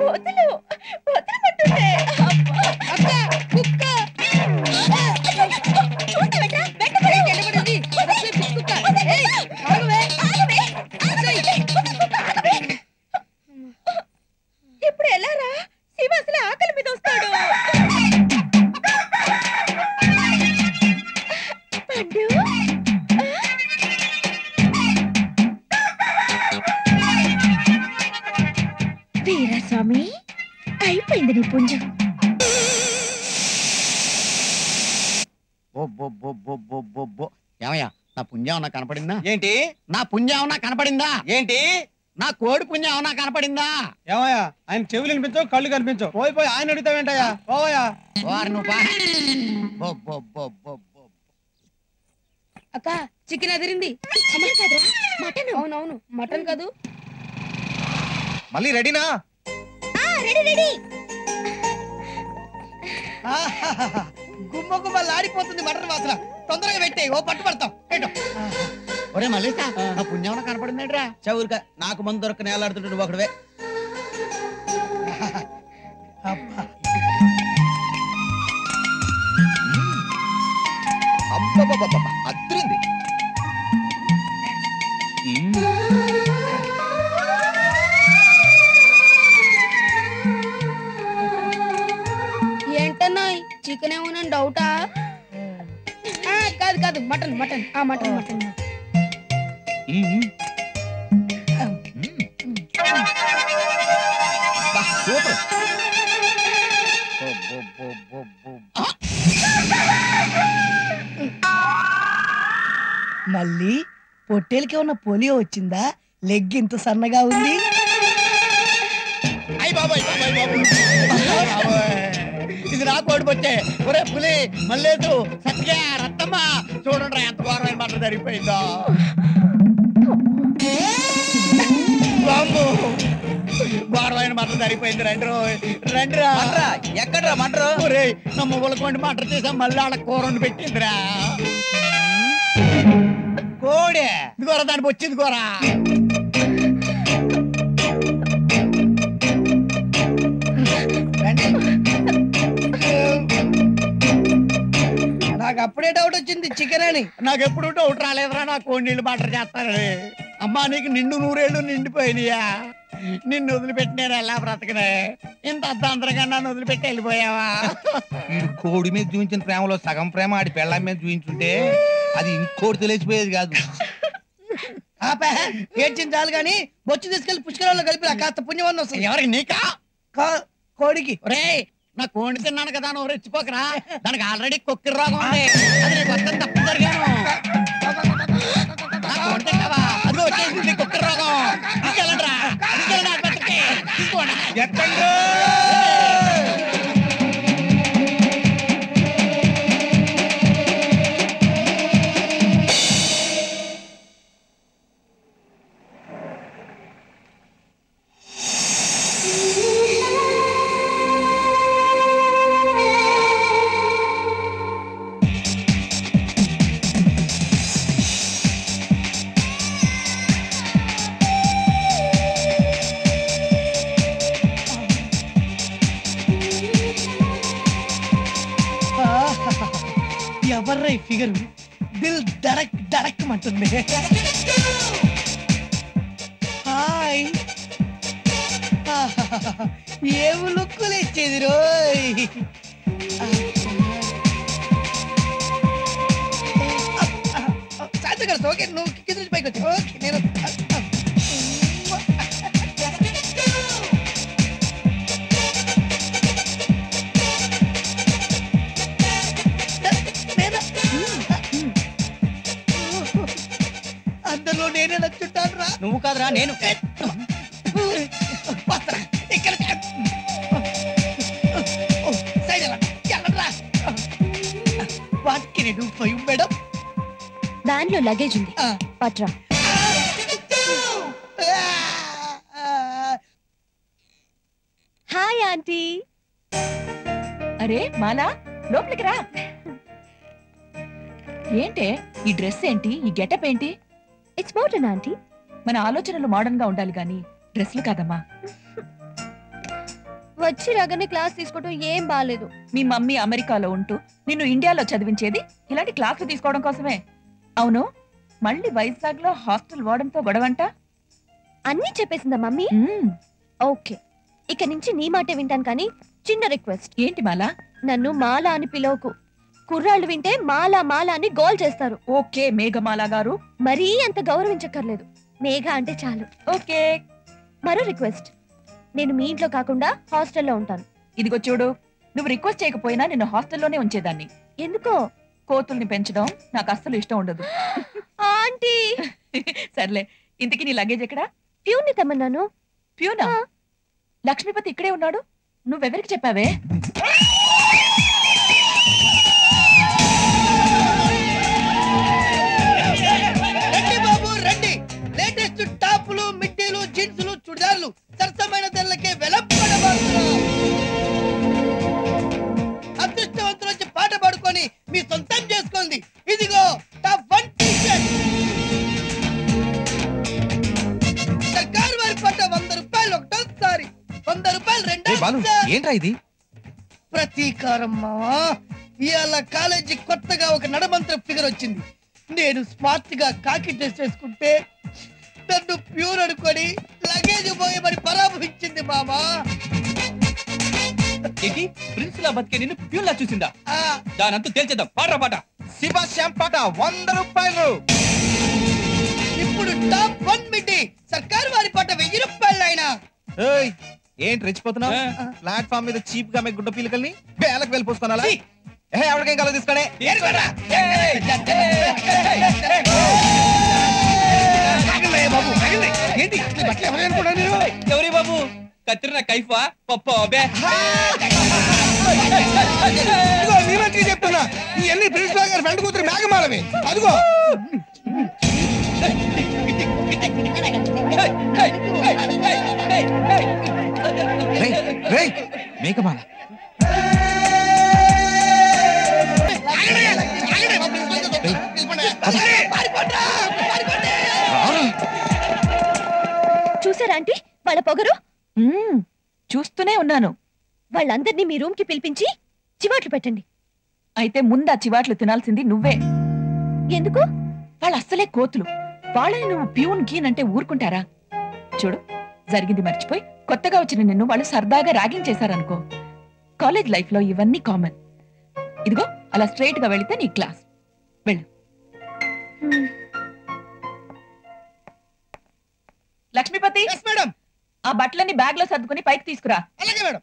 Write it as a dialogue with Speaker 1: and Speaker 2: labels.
Speaker 1: వదలు వదలమంటుంటే అక్క కుక్క ఇప్పుడు ఎలారా శివ అసలు ఆకలి మీద వస్తాడు పండు వీరస్వామి అయిపోయింది నీ పుంజం
Speaker 2: ఏమయ్యా నా పుంజం ఏమన్నా కనపడిందా
Speaker 3: ఏంటి
Speaker 2: నా పుంజం ఏమన్నా కనపడిందా
Speaker 3: ఏంటి
Speaker 2: నా కోడి పుంజం ఏమన్నా కనపడిందా
Speaker 3: ఏమయ్యా ఆయన చెవులు కనిపించవు కళ్ళు కనిపించవు పోయి ఆయన అడుగుతావేంటయ్యా పోవయ్యా
Speaker 2: వారు నువ్వు
Speaker 1: అక్క చికెన్ అదిరింది మటన్ అవునవును మటన్ కాదు
Speaker 3: మళ్ళీ రెడీనా
Speaker 1: రెడీ రెడీ
Speaker 3: గుమ్మ గుమ్మలాడిపోతుంది మటన్ వాసన తొందరగా పెట్టే ఓ పట్టు పడతాం
Speaker 2: ఒరే మళ్ళీ నా పుణ్యం ఏమన్నా కనపడిందేట్రా
Speaker 3: చవురుక నాకు మందు దొరక నేలాడుతుంటాడు ఒకడవే
Speaker 2: అద్దరింది
Speaker 1: ఏంటన్నా చికెన్ ఏమోనా డౌటా కాదు కాదు mutton mutton mutton mutton
Speaker 2: super
Speaker 4: మళ్ళీ పొట్టేలకి ఉన్న పోలియో వచ్చిందా లెగ్ ఇంత సన్నగా ఉంది
Speaker 2: ఇది నా కోడి వచ్చే ఒరే పులి మల్లేదు సత్య రత్తమ్మ చూడండి ఎంత ఘోరమైన మాట జరిగిపోయిందో ఘోరమైన మాట జరిగిపోయింది రండిరా
Speaker 3: ఎక్కడ్రా మటరు
Speaker 2: ఒరే నా మువ్వలకోండి మటర్ చేసా మళ్ళీ ఆడ కూర పెట్టిందిరా
Speaker 3: కోడే
Speaker 2: ఇది కూర దానికి వచ్చింది కూర
Speaker 4: నాకు అప్పుడే డౌట్ వచ్చింది చికెన్ అని
Speaker 2: నాకు ఎప్పుడు డౌట్ రాలేదురా నా కోడి నీళ్ళు మటర్ చేస్తారని అమ్మా నీకు నిండు నూరేళ్ళు నిండిపోయినాయా నిన్ను వదిలిపెట్టి నేను ఎలా బ్రతకనే ఇంత అర్ధాంతరంగా నన్ను వదిలిపెట్టి వెళ్ళిపోయావా
Speaker 3: వీడు కోడి మీద చూపించిన ప్రేమలో సగం ప్రేమ ఆడి పెళ్ళం మీద చూపించుంటే అది ఇంకోటి తెలిసిపోయేది కాదు
Speaker 4: ఆపే ఏడ్చింది చాలు గాని బొచ్చు తీసుకెళ్లి పుష్కరాల్లో కలిపి కాస్త పుణ్యమన్న వస్తుంది
Speaker 2: ఎవరికి నీకా
Speaker 4: కోడికి
Speaker 2: ఒరే నా కోడి తిన్నాను కదా నువ్వు రెచ్చిపోకరా దానికి ఆల్రెడీ కొక్కిరి రోగం ఉంది అది నీకు వస్తుంది తప్పు జరిగాను నా కోడి తింటావా అది వచ్చేసింది కొక్కిరి రోగం తీసుకెళ్ళండి రా తీసుకెళ్ళండి ఆసుపత్రికి తీసుకోండి
Speaker 3: ఎక్కండి
Speaker 4: ఎవర్రా ఈ ఫిగర్ దిల్ దడక్ దడక్ అంటుంది హాయ్ ఏమి లుక్కులు ఇచ్చేది రోయ్ సాయంత్రం కదా ఓకే నువ్వు కింద నుంచి పైకి వచ్చి ఓకే నేను అందరిలో నేనే నచ్చుంటాను రా
Speaker 3: నువ్వు కాదురా నేను
Speaker 4: మేడం
Speaker 1: దానిలో లగేజ్ ఉంది పట్రా హాయ్ ఆంటీ
Speaker 5: అరే మాలా లోపలికి రా ఏంటే ఈ డ్రెస్ ఏంటి ఈ గెటప్ ఏంటి
Speaker 1: ఇట్స్ మోడర్న్ ఆంటీ
Speaker 5: మన ఆలోచనలు మోడర్న్ గా ఉండాలి గాని డ్రెస్లు కాదమ్మా
Speaker 1: వచ్చి రాగానే క్లాస్ తీసుకోవడం ఏం బాలేదు.
Speaker 5: మీ మమ్మీ అమెరికాలో ఉంటూ నిన్ను ఇండియాలో చదివించేది ఇలాంటి క్లాసులు తీసుకోవడం కోసమే. అవును, మళ్ళీ వైజాగ్ లో హాస్టల్ వార్డెన్తో గొడవంట.
Speaker 1: అన్నీ చెప్పేసిందా మమ్మీ? ఓకే, ఇక నుంచి నీ మాటే వింటాను. కానీ చిన్న రిక్వెస్ట్.
Speaker 5: ఏంటి మాలా?
Speaker 1: నన్ను మాలా అని పిలవకు. కుర్రాళ్ళు వింటే మాలా మాలా అని గోల్ చేస్తారు.
Speaker 5: ఓకే మేఘమాలా గారు.
Speaker 1: మరీ అంత గౌరవించక్కర్లేదు, మేఘ అంటే చాలు.
Speaker 5: ఓకే.
Speaker 1: మరో రిక్వెస్ట్, నేను మీ ఇంట్లో కాకుండా హాస్టల్లో ఉంటాను.
Speaker 5: ఇదిగో చూడు, నువ్వు రిక్వెస్ట్ చేయకపోయినా నిన్ను హాస్టల్లోనే ఉంచేదాన్ని.
Speaker 1: ఎందుకో?
Speaker 5: కోతుల్ని పెంచడం నాకు అస్సలు ఇష్టం ఉండదు.
Speaker 1: ఆంటీ.
Speaker 5: సర్లే, ఇంతకీ నీ లగేజ్ ఎక్కడా?
Speaker 1: ప్యూన్ని తెమ్మన్నాను.
Speaker 5: ప్యూనా? లక్ష్మీపతి ఇక్కడే ఉన్నాడు. నువ్వెవరికి చెప్పావే?
Speaker 4: రండి బాబు రండి. లేటెస్ట్ టాపులు, మిడ్డీలు, జీన్సులు, చుడిదార్లు సరసమైన ధరలకే వెలపడబడుతున్నా. అదృష్టవంతులు వచ్చి పాట పాడుకొని మీ సొంతం చేసుకోండి. ఇదిగో టాప్ 1 టీ-షర్ట్. సర్కారు వారి పాట 100 రూపాయలు ఒకటోసారి, 100 రూపాయలు రెండోసారి.
Speaker 3: ఏంట్రా ఇది?
Speaker 4: ప్రతీకారం మావా. ఇవాళ కాలేజీ కొత్తగా ఒక నడమంత్ర ఫిగర్ వచ్చింది. నేను స్మార్ట్ గా కాకి డ్రెస్ వేసుకుంటే నన్ను ప్యూర్ అనుకొని లగేజ్ పోయి మరి పరామర్శించింది మామా.
Speaker 2: ఏంటి ప్రిన్స్ లా బతికే నిన్ను ప్యూన్ లా చూసిందా?
Speaker 4: ఆ,
Speaker 2: దానంతా తేల్చేద్దాం. పాట పాట
Speaker 3: శివాశ్యాం పాట 100 రూపాయలు.
Speaker 4: ఇప్పుడు టాప్ 1 మిడ్డీ సర్కారు వారి పాట 1000 రూపాయలు అయినా.
Speaker 3: ఏయ్, ఏంటి రెచ్చిపోతున్నావు? ప్లాట్ఫామ్ మీద చీప్ గా గుడ్డ పీలకల్ని వేలకు వెళ్ళిపోసుకోనాలా? ఎవరికేం కలవ తీసుకోనే.
Speaker 2: ఏంటి ఎవరి బాబు? కత్తిరిన కైఫా పప్ప అబే.
Speaker 3: చెప్తున్నా, ఇవన్నీ ప్రిన్సిపాల్ గారి ఫ్రెండ్ కూతురు మేఘమాలవి. అదిగో మేఘమాల.
Speaker 1: చూసారా ఆంటీ వాళ్ళ పొగరు?
Speaker 5: చూస్తూనే ఉన్నాను.
Speaker 1: వాళ్ళందరినీ మీ రూమ్ కి పిలిపించి చివాట్లు పెట్టండి.
Speaker 5: అయితే ముందా చివాట్లు తినాల్సింది నువ్వే.
Speaker 1: ఎందుకు?
Speaker 5: వాళ్ళు అస్సలే కోతులు. వాళ్ళని నువ్వు ప్యూన్ గీన్ అంటే ఊరుకుంటారా? చూడు, జరిగింది మర్చిపోయి కొత్తగా వచ్చిన నిన్ను వాళ్ళు సరదాగా ర్యాగింగ్ చేశారనుకో. కాలేజ్ లైఫ్ లో ఇవన్నీ కామన్. ఇదిగో అలా స్ట్రైట్ గా వెళితే నీ క్లాస్. వెళ్ళు. లక్ష్మీపతి,
Speaker 4: మేడం
Speaker 5: ఆ బట్టలన్నీ బ్యాగ్ లో సర్దుకుని పైకి తీసుకురా.
Speaker 4: అలాగే మేడం.